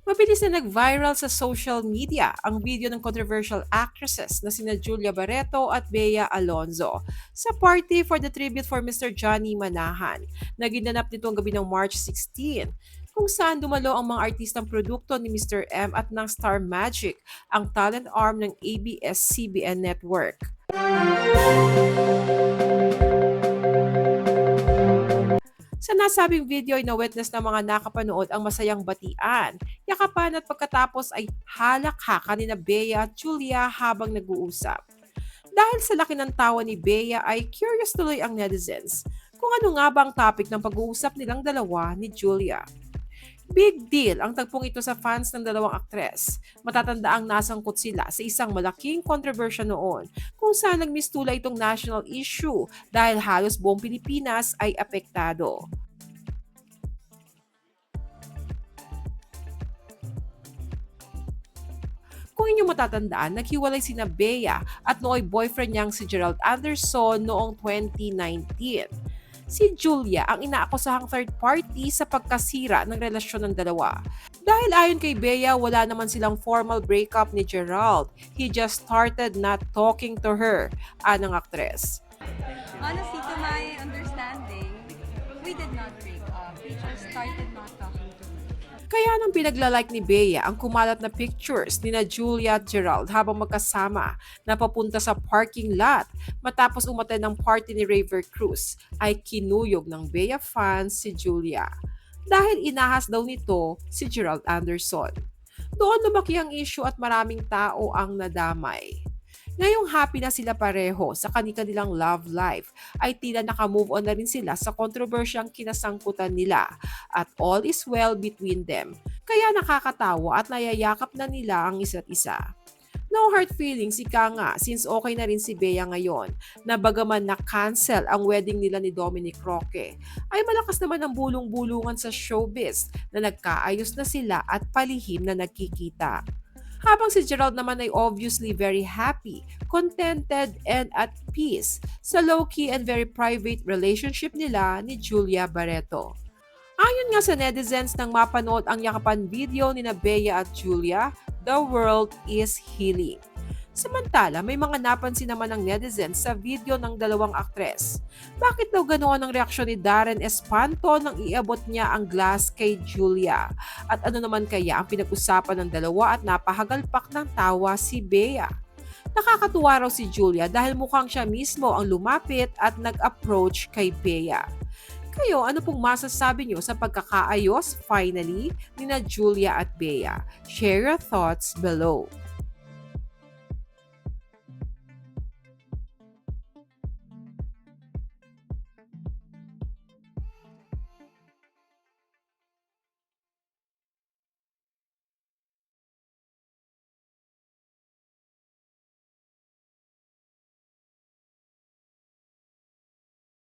Mabilis na nag-viral sa social media ang video ng controversial actresses na sina Julia Barreto at Bea Alonzo sa party for the tribute for Mr. Johnny Manahan na ginanap nitong gabi ng March 16, kung saan dumalo ang mga artistang produkto ni Mr. M at ng Star Magic, ang talent arm ng ABS-CBN Network. Sa nasabing video ay na-witness ng mga nakapanood ang masayang batian, yakapan at pagkatapos ay halakha ni na Bea at Julia habang nag-uusap. Dahil sa laki ng tawa ni Bea ay curious tuloy ang netizens kung ano nga ba ang topic ng pag-uusap nilang dalawa ni Julia. Big deal ang tagpong ito sa fans ng dalawang aktres. Matatanda ang nasangkot sila sa isang malaking kontrobersya noon kung saan nagmistula itong national issue dahil halos buong Pilipinas ay apektado. Kung inyong matatandaan, naghiwalay sina Bea at nooy boyfriend niyang si Gerald Anderson noong 2019. Si Julia ang inaakusahang third party sa pagkasira ng relasyon ng dalawa. Dahil ayon kay Bea, wala naman silang formal breakup ni Gerald. He just started not talking to her, anang aktres. Honestly, to my understanding, we did not break up. We just started not talking to her. Kaya nang pinaglalike ni Bea ang kumalat na pictures ni na Julia at Gerald habang magkasama na papunta sa parking lot matapos umattend ng party ni Raver Cruz, ay kinuyog ng Bea fans si Julia dahil inahas daw nito si Gerald Anderson. Doon lumaki ang issue at maraming tao ang nadamay. Ngayong happy na sila pareho sa kanilang love life, ay tila nakamove on na rin sila sa kontrobersyang kinasangkutan nila at all is well between them. Kaya nakakatawa at nayayakap na nila ang isa't isa. No hard feelings ika nga since okay na rin si Bea ngayon na bagaman na-cancel ang wedding nila ni Dominic Roque, ay malakas naman ang bulong-bulungan sa showbiz na nagkaayos na sila at palihim na nagkikita. Habang si Gerald naman ay obviously very happy, contented, and at peace sa low-key and very private relationship nila ni Julia Barreto. Ayon nga sa netizens nang mapanood ang yakapan video ni na Bea at Julia, the world is healing. Samantala, may mga napansin naman ng netizens sa video ng dalawang aktres. Bakit daw ganoon ang reaksyon ni Darren Espanto nang iabot niya ang glass kay Julia? At ano naman kaya ang pinag-usapan ng dalawa at napahagalpak ng tawa si Bea? Nakakatuwa raw si Julia dahil mukhang siya mismo ang lumapit at nag-approach kay Bea. Kayo, ano pong masasabi nyo sa pagkakaayos finally ni na Julia at Bea? Share your thoughts below.